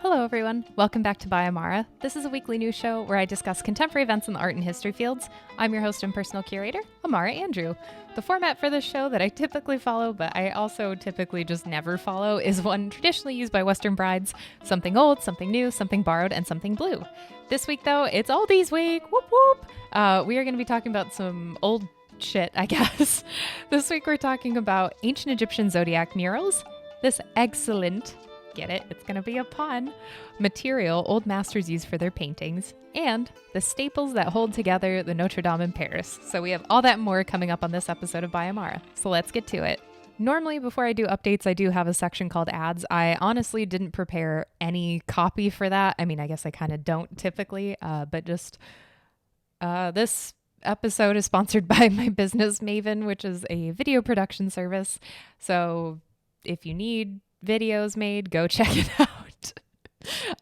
Hello everyone, welcome back to By Amara. This is a weekly news show where I discuss contemporary events in the art and history fields. I'm your host and personal curator, Amara Andrew. The format for this show that I typically follow, but I also typically just never follow, is one traditionally used by Western brides: something old, something new, something borrowed, and something blue. This week though, it's Oldies week, whoop whoop! We are going to be talking about some old shit, I guess. This week we're talking about ancient Egyptian zodiac murals, this Egg-cellent, get it, it's gonna be a pun, material old masters use for their paintings, and the staples that hold together the Notre Dame in Paris. So we have all that and more coming up on this episode of By Amara. So let's get to it. Normally, before I do updates, I do have a section called ads. I honestly didn't prepare any copy for that. I mean, I guess I kind of don't typically, but just this episode is sponsored by my business Maven, which is a video production service. So if you need videos made, go check it out.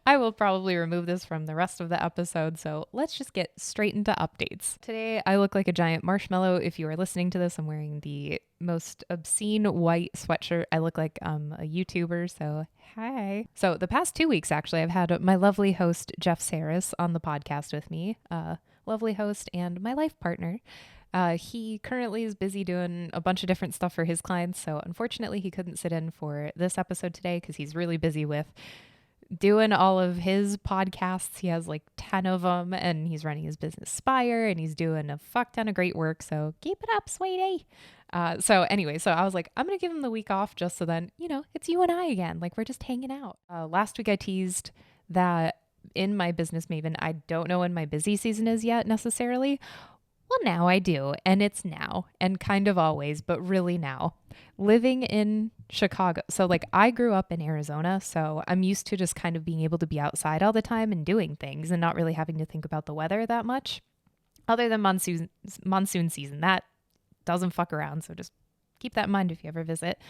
I will probably remove this from the rest of the episode, so let's just get straight into updates. Today, I look like a giant marshmallow. If you are listening to this, I'm wearing the most obscene white sweatshirt. I look like a YouTuber, so hi. So the past 2 weeks, actually, I've had my lovely host, Jeff Saris, on the podcast with me. Lovely host and my life partner. He currently is busy doing a bunch of different stuff for his clients, so unfortunately he couldn't sit in for this episode today because he's really busy with doing all of his podcasts. He has like 10 of them, and he's running his business Spire, and he's doing a fuck ton of great work, so keep it up, sweetie. So I was like, I'm going to give him the week off just so then, it's you and I again. Like, we're just hanging out. Last week I teased that in my business Maven, I don't know when my busy season is yet necessarily. Well, now I do, and it's now, and kind of always, but really now. Living in Chicago, so like I grew up in Arizona, so I'm used to just kind of being able to be outside all the time and doing things and not really having to think about the weather that much. Other than monsoon season, that doesn't fuck around, so just keep that in mind if you ever visit.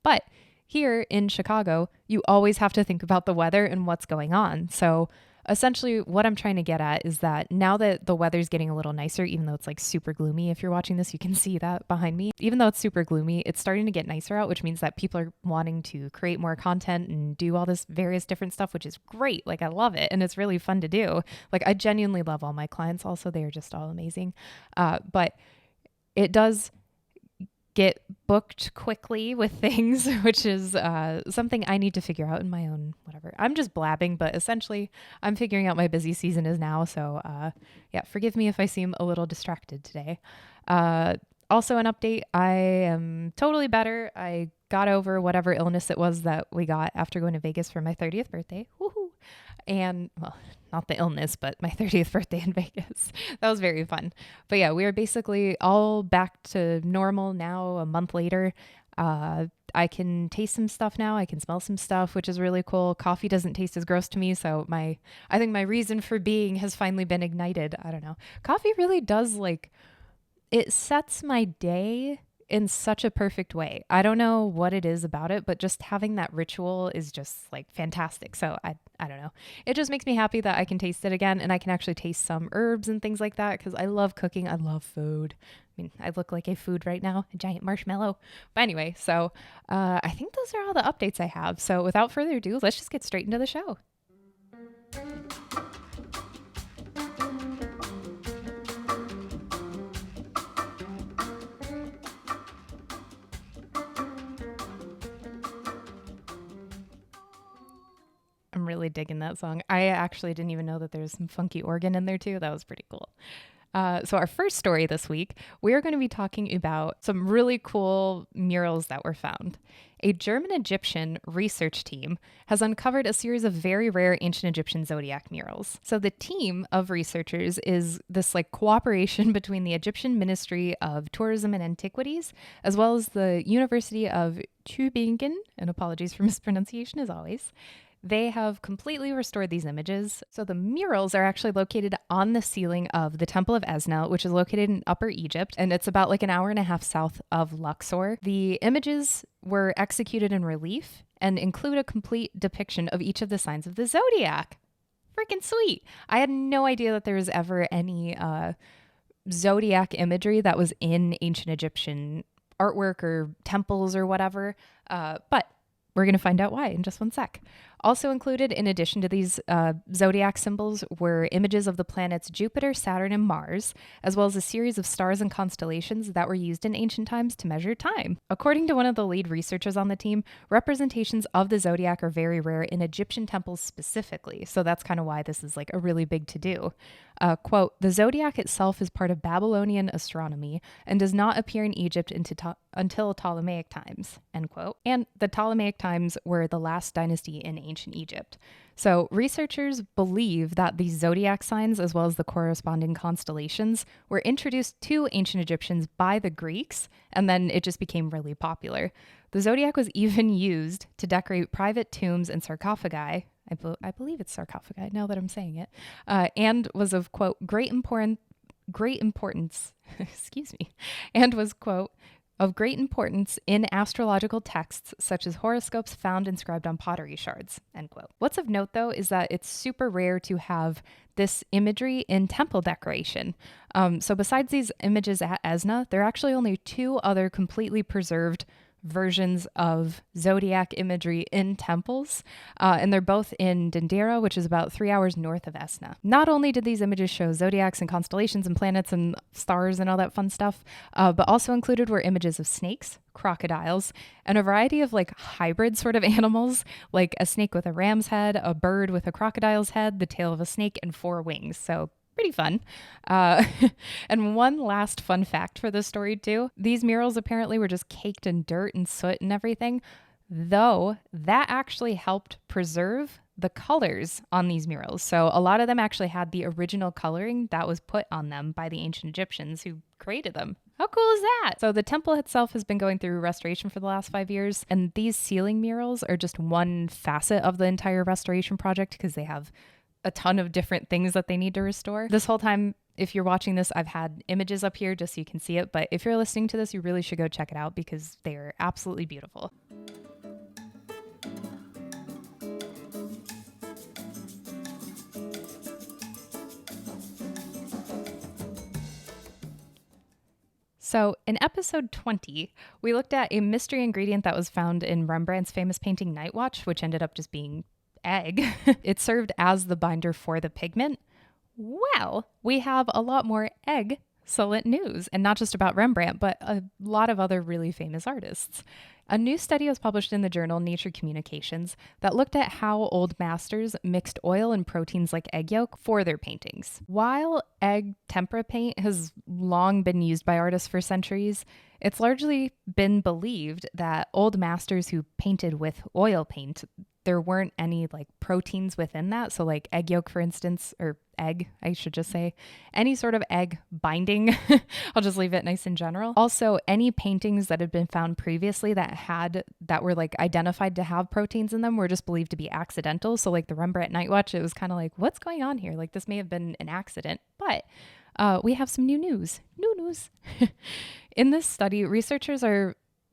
But here in Chicago, you always have to think about the weather and what's going on. So essentially what I'm trying to get at is that now that the weather's getting a little nicer, even though it's like super gloomy, if you're watching this, you can see that behind me. Even though it's super gloomy, it's starting to get nicer out, which means that people are wanting to create more content and do all this various different stuff, which is great. Like, I love it. And it's really fun to do. Like, I genuinely love all my clients also. They are just all amazing. But it does get booked quickly with things, which is something I need to figure out in my own whatever. I'm just blabbing, but essentially I'm figuring out my busy season is now. So forgive me if I seem a little distracted today. Also an update, I am totally better. I got over whatever illness it was that we got after going to Vegas for my 30th birthday. Woohoo! And, well, not the illness, but my 30th birthday in Vegas. That was very fun. But yeah, we are basically all back to normal now a month later. I can taste some stuff now. I can smell some stuff, which is really cool. Coffee doesn't taste as gross to me. So I think my reason for being has finally been ignited. I don't know. Coffee really does, it sets my day in such a perfect way. I don't know what it is about it, but just having that ritual is just like fantastic. So I don't know. It just makes me happy that I can taste it again, and I can actually taste some herbs and things like that because I love cooking. I love food. I mean, I look like a food right now, a giant marshmallow. But anyway, so I think those are all the updates I have. So without further ado, let's just get straight into the show. I'm really digging that song. I actually didn't even know that there's some funky organ in there too. That was pretty cool. So our first story this week, we're going to be talking about some really cool murals that were found. A German-Egyptian research team has uncovered a series of very rare ancient Egyptian zodiac murals. So the team of researchers is this cooperation between the Egyptian Ministry of Tourism and Antiquities, as well as the University of Tübingen, and apologies for mispronunciation as always. They have completely restored these images. So the murals are actually located on the ceiling of the Temple of Esna, which is located in Upper Egypt, and it's about an hour and a half south of Luxor. The images were executed in relief and include a complete depiction of each of the signs of the zodiac. Freaking sweet. I had no idea that there was ever any zodiac imagery that was in ancient Egyptian artwork or temples or whatever, but We're going to find out why in just one sec. Also included, in addition to these zodiac symbols, were images of the planets Jupiter, Saturn, and Mars, as well as a series of stars and constellations that were used in ancient times to measure time. According to one of the lead researchers on the team, representations of the zodiac are very rare in Egyptian temples specifically, so that's kind of why this is like a really big to-do. Quote, the zodiac itself is part of Babylonian astronomy and does not appear in Egypt until Ptolemaic times, end quote. And the Ptolemaic times were the last dynasty in ancient Egypt. So researchers believe that these zodiac signs, as well as the corresponding constellations, were introduced to ancient Egyptians by the Greeks, and then it just became really popular. The zodiac was even used to decorate private tombs and sarcophagi. I believe it's sarcophagi now that I'm saying it, and was of, quote, great importance, excuse me, and was, quote, of great importance in astrological texts such as horoscopes found inscribed on pottery shards, end quote. What's of note, though, is that it's super rare to have this imagery in temple decoration. So besides these images at Esna, there are actually only 2 other completely preserved versions of zodiac imagery in temples, and they're both in Dendera, which is about 3 hours north of Esna. Not only did these images show zodiacs and constellations and planets and stars and all that fun stuff, but also included were images of snakes, crocodiles, and a variety of like hybrid sort of animals, like a snake with a ram's head, a bird with a crocodile's head, the tail of a snake, and 4 wings. So pretty fun. And one last fun fact for this story too. These murals apparently were just caked in dirt and soot and everything, though that actually helped preserve the colors on these murals. So a lot of them actually had the original coloring that was put on them by the ancient Egyptians who created them. How cool is that? So the temple itself has been going through restoration for the last 5 years, and these ceiling murals are just one facet of the entire restoration project because they have a ton of different things that they need to restore. This whole time, if you're watching this, I've had images up here just so you can see it, but if you're listening to this, you really should go check it out because they are absolutely beautiful. So in episode 20, we looked at a mystery ingredient that was found in Rembrandt's famous painting Night Watch, which ended up just being egg. It served as the binder for the pigment. Well, we have a lot more egg-cellent news, and not just about Rembrandt, but a lot of other really famous artists. A new study was published in the journal Nature Communications that looked at how old masters mixed oil and proteins like egg yolk for their paintings. While egg tempera paint has long been used by artists for centuries, it's largely been believed that old masters who painted with oil paint, there weren't any like proteins within that. So like egg yolk, for instance, or egg, I should just say, any sort of egg binding. I'll just leave it nice and general. Also, any paintings that had been found previously that were like identified to have proteins in them were just believed to be accidental. So like the Rembrandt Night Watch, it was kind of like, what's going on here? Like this may have been an accident, but we have some new news. In this study, researchers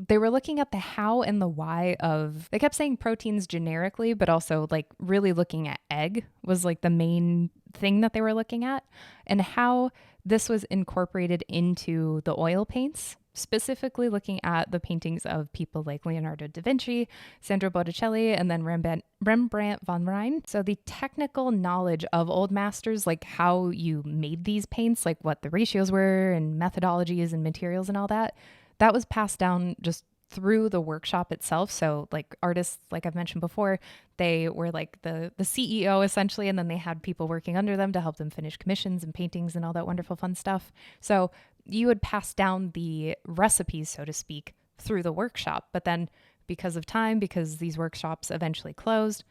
they were looking at the how and the why of, they kept saying proteins generically, but also like really looking at egg was like the main thing that they were looking at, and how this was incorporated into the oil paints, specifically looking at the paintings of people like Leonardo da Vinci, Sandro Botticelli, and then Rembrandt van Rijn. So the technical knowledge of old masters, like how you made these paints, like what the ratios were and methodologies and materials and all that, that was passed down just through the workshop itself. So like artists, like I've mentioned before, they were like the CEO essentially, and then they had people working under them to help them finish commissions and paintings and all that wonderful fun stuff. So you would pass down the recipes, so to speak, through the workshop. But then because of time, because these workshops eventually closed,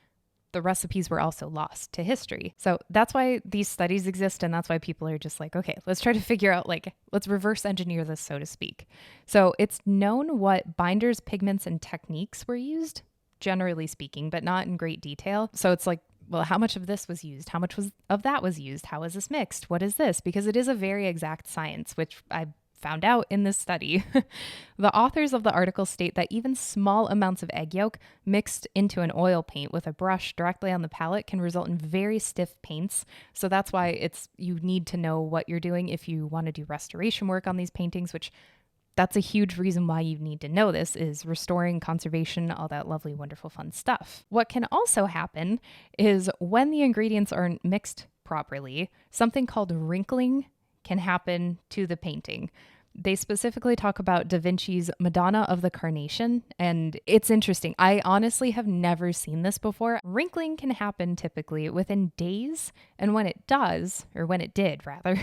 the recipes were also lost to history. So that's why these studies exist, and that's why people are just like, okay, let's try to figure out, like, let's reverse engineer this, so to speak. So it's known what binders, pigments, and techniques were used, generally speaking, but not in great detail. So it's like, well, how much of this was used? How much of that was used? How is this mixed? What is this? Because it is a very exact science, which I found out in this study. The authors of the article state that even small amounts of egg yolk mixed into an oil paint with a brush directly on the palette can result in very stiff paints. So that's why you need to know what you're doing if you want to do restoration work on these paintings, which That's a huge reason why you need to know this, is restoring, conservation, all that lovely, wonderful, fun stuff. What can also happen is when the ingredients aren't mixed properly, something called wrinkling can happen to the painting. They specifically talk about Da Vinci's Madonna of the Carnation, and it's interesting. I honestly have never seen this before. Wrinkling can happen typically within days, and when it does, or when it did rather,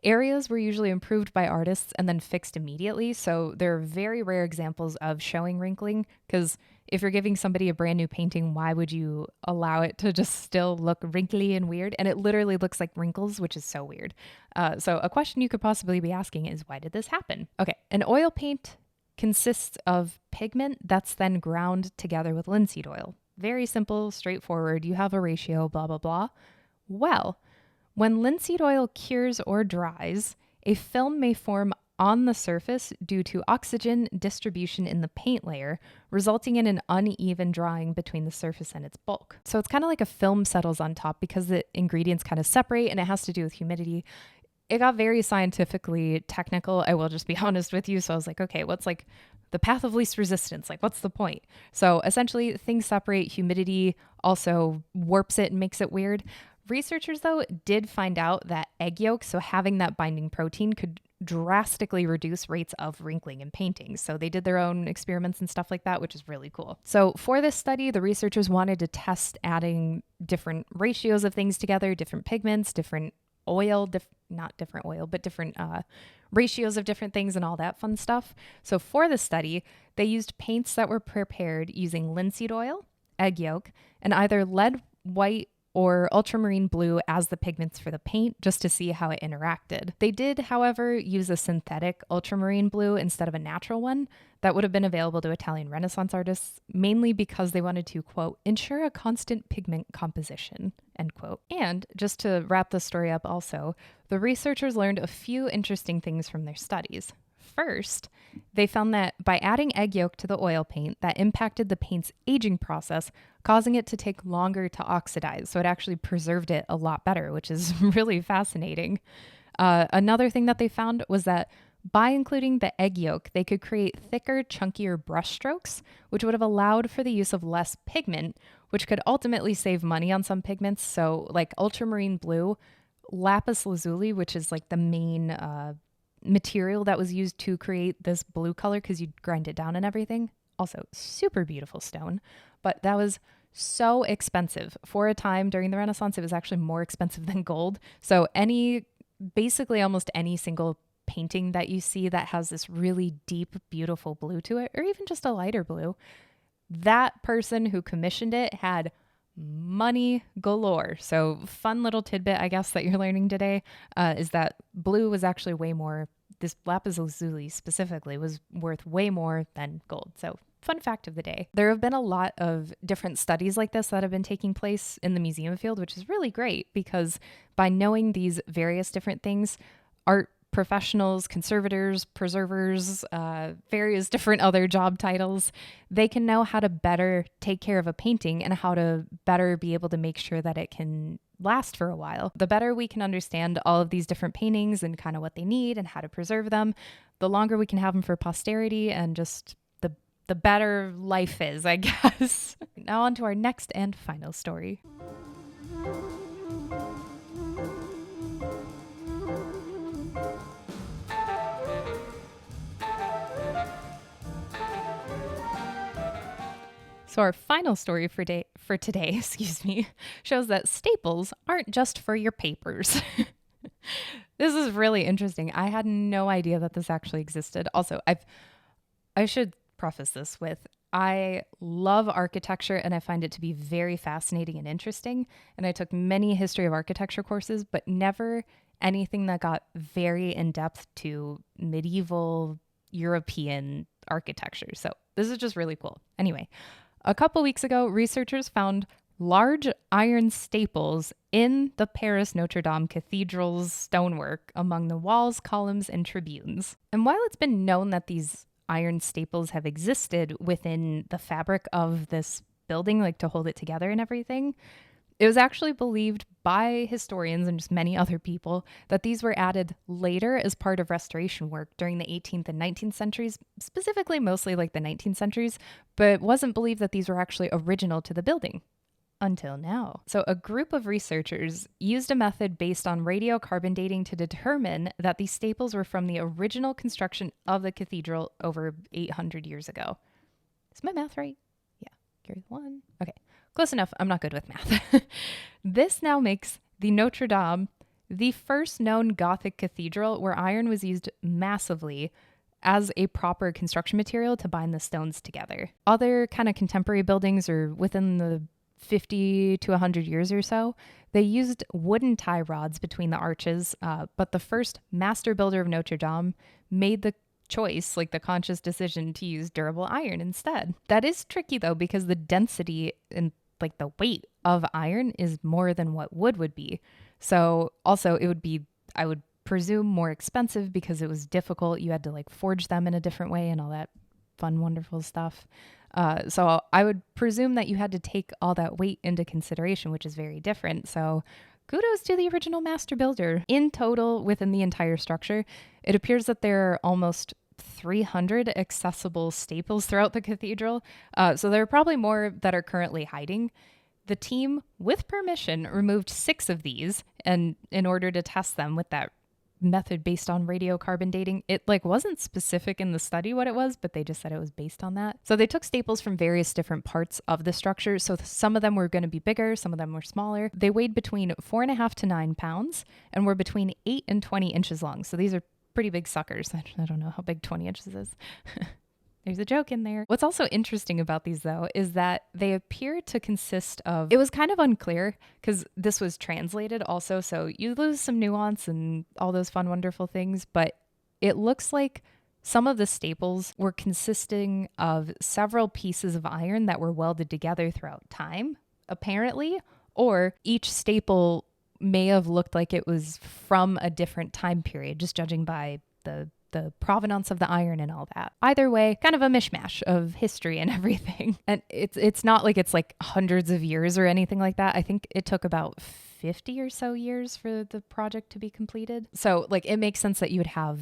areas were usually improved by artists and then fixed immediately. So there are very rare examples of showing wrinkling, because if you're giving somebody a brand new painting, why would you allow it to just still look wrinkly and weird? And it literally looks like wrinkles, which is so weird. So a question you could possibly be asking is, why did this happen? Okay, an oil paint consists of pigment that's then ground together with linseed oil. Very simple, straightforward. You have a ratio, blah, blah, blah. Well, when linseed oil cures or dries, a film may form on the surface due to oxygen distribution in the paint layer, resulting in an uneven drying between the surface and its bulk. So it's kind of like a film settles on top because the ingredients kind of separate, and it has to do with humidity. It got very scientifically technical, I will just be honest with you. So I was like, okay, what's like the path of least resistance? Like, what's the point? So essentially, things separate. Humidity also warps it and makes it weird. Researchers, though, did find out that egg yolk, so having that binding protein, could drastically reduce rates of wrinkling in paintings. So they did their own experiments and stuff like that, which is really cool. So for this study, the researchers wanted to test adding different ratios of things together, different pigments, different oil, not different oil, but different ratios of different things and all that fun stuff. So for the study, they used paints that were prepared using linseed oil, egg yolk, and either lead white or ultramarine blue as the pigments for the paint, just to see how it interacted. They did, however, use a synthetic ultramarine blue instead of a natural one that would have been available to Italian Renaissance artists, mainly because they wanted to, quote, ensure a constant pigment composition, end quote. And just to wrap the story up also, the researchers learned a few interesting things from their studies. First, they found that by adding egg yolk to the oil paint, that impacted the paint's aging process, causing it to take longer to oxidize. So it actually preserved it a lot better, which is really fascinating. Another thing that they found was that by including the egg yolk, they could create thicker, chunkier brush strokes, which would have allowed for the use of less pigment, which could ultimately save money on some pigments. So like ultramarine blue, lapis lazuli, which is like the main material that was used to create this blue color because you'd grind it down and everything. Also, super beautiful stone, but that was so expensive. For a time during the Renaissance, it was actually more expensive than gold. So basically almost any single painting that you see that has this really deep, beautiful blue to it, or even just a lighter blue, that person who commissioned it had money galore. So fun little tidbit, I guess, that you're learning today is that blue was actually way more, this lapis lazuli specifically was worth way more than gold. So fun fact of the day. There have been a lot of different studies like this that have been taking place in the museum field, which is really great because by knowing these various different things, art professionals, conservators, preservers, various different other job titles, they can know how to better take care of a painting and how to better be able to make sure that it can last for a while. The better we can understand all of these different paintings and kind of what they need and how to preserve them, the longer we can have them for posterity and just the better life is, I guess. Now on to our next and final story. So our final story for today, shows that staples aren't just for your papers. This is really interesting. I had no idea that this actually existed. Also, I should preface this with, I love architecture and I find it to be very fascinating and interesting. And I took many history of architecture courses, but never anything that got very in depth to medieval European architecture. So this is just really cool. Anyway, a couple weeks ago, researchers found large iron staples in the Paris Notre Dame Cathedral's stonework among the walls, columns, and tribunes. And while it's been known that these iron staples have existed within the fabric of this building, like to hold it together and everything, It was actually believed by historians and just many other people that these were added later as part of restoration work during the 18th and 19th centuries, specifically mostly like the 19th centuries, but it wasn't believed that these were actually original to the building. Until now. So, a group of researchers used a method based on radiocarbon dating to determine that these staples were from the original construction of the cathedral over 800 years ago. Is my math right? Yeah, carry the one. Okay, close enough. I'm not good with math. This now makes the Notre Dame the first known Gothic cathedral where iron was used massively as a proper construction material to bind the stones together. Other kind of contemporary buildings or within the 50 to 100 years or so, they used wooden tie rods between the arches, but the first master builder of Notre Dame made the choice, like the conscious decision, to use durable iron instead. That is tricky though, because the density and like the weight of iron is more than what wood would be. So also it would be, I would presume, more expensive because it was difficult. You had to like forge them in a different way and all that fun, wonderful stuff. So I would presume that you had to take all that weight into consideration, which is very different. So kudos to the original master builder. In total, within the entire structure, it appears that there are almost 300 accessible staples throughout the cathedral. So there are probably more that are currently hiding. The team, with permission, removed 6 of these, and in order to test them with that method based on radiocarbon dating. It like wasn't specific in the study what it was, but they just said it was based on that. So they took staples from various different parts of the structure. So some of them were going to be bigger, some of them were smaller. They weighed between 4.5 to 9 pounds and were between 8 and 20 inches long. So these are pretty big suckers. I don't know how big 20 inches is. There's a joke in there. What's also interesting about these, though, is that they appear to consist of, it was kind of unclear because this was translated also, so you lose some nuance and all those fun, wonderful things, but it looks like some of the staples were consisting of several pieces of iron that were welded together throughout time, apparently, or each staple may have looked like it was from a different time period, just judging by the provenance of the iron and all that. Either way, kind of a mishmash of history and everything. And it's not like it's like hundreds of years or anything like that. I think it took about 50 or so years for the project to be completed. So like it makes sense that you would have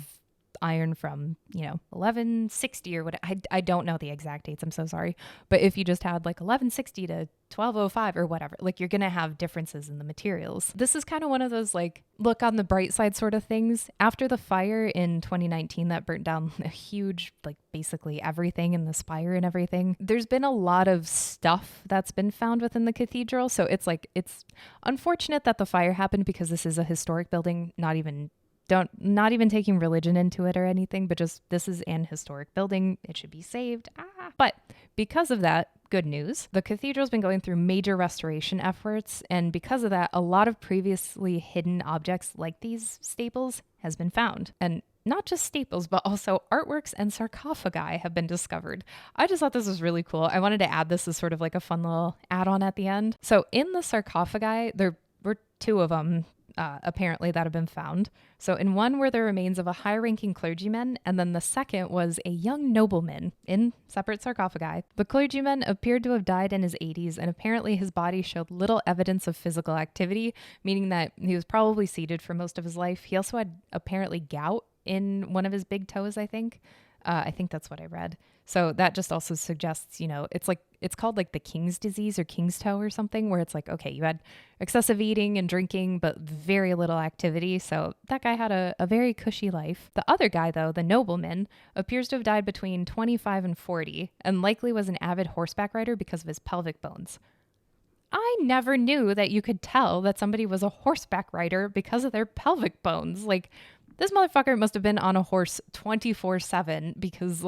iron from, 1160 or what. I don't know the exact dates. I'm so sorry. But if you just had like 1160 to 1205 or whatever, like you're going to have differences in the materials. This is kind of one of those like look on the bright side sort of things. After the fire in 2019 that burnt down a huge, like basically everything in the spire and everything, there's been a lot of stuff that's been found within the cathedral. So it's unfortunate that the fire happened because this is a historic building, not even taking religion into it or anything, but just this is an historic building. It should be saved. But because of that, good news, the cathedral's been going through major restoration efforts. And because of that, a lot of previously hidden objects like these staples has been found. And not just staples, but also artworks and sarcophagi have been discovered. I just thought this was really cool. I wanted to add this as sort of like a fun little add-on at the end. So in the sarcophagi, there were 2 of them apparently that have been found. So in one were the remains of a high-ranking clergyman, and then the second was a young nobleman in separate sarcophagi. The clergyman appeared to have died in his 80s, and apparently his body showed little evidence of physical activity, meaning that he was probably seated for most of his life. He also had apparently gout in one of his big toes, I think. I think that's what I read. So that just also suggests, it's called like the king's disease or king's toe or something, where it's like, okay, you had excessive eating and drinking, but very little activity. So that guy had a very cushy life. The other guy, though, the nobleman, appears to have died between 25 and 40 and likely was an avid horseback rider because of his pelvic bones. I never knew that you could tell that somebody was a horseback rider because of their pelvic bones. Like, this motherfucker must have been on a horse 24/7 because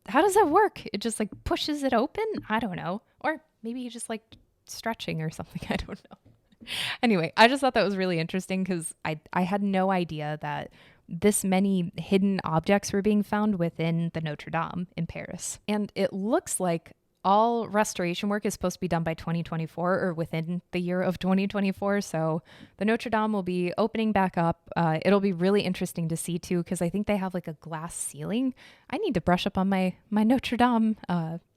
how does that work? It just like pushes it open? I don't know. Or maybe you just like stretching or something. I don't know. Anyway, I just thought that was really interesting because I had no idea that this many hidden objects were being found within the Notre Dame in Paris. And it looks like all restoration work is supposed to be done by 2024 or within the year of 2024. So the Notre Dame will be opening back up. It'll be really interesting to see too, because I think they have like a glass ceiling. I need to brush up on my Notre Dame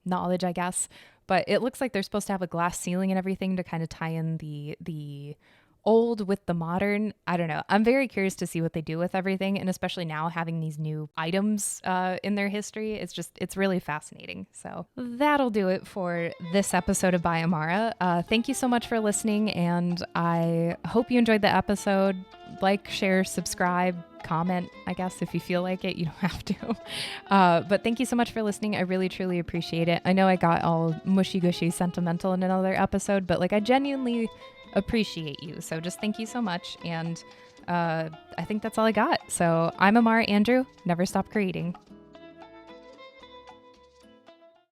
knowledge, I guess. but it looks like they're supposed to have a glass ceiling and everything to kind of tie in the old with the modern. I don't know. I'm very curious to see what they do with everything, and especially now having these new items in their history. It's really fascinating. So that'll do it for this episode of By Amara. Thank you so much for listening, and I hope you enjoyed the episode. Like, share, subscribe, comment, I guess, if you feel like it. You don't have to. But thank you so much for listening. I really, truly appreciate it. I know I got all mushy-gushy sentimental in another episode, but like I genuinely appreciate you. So just thank you so much. And I think that's all I got. So I'm Amara Andrew. Never stop creating.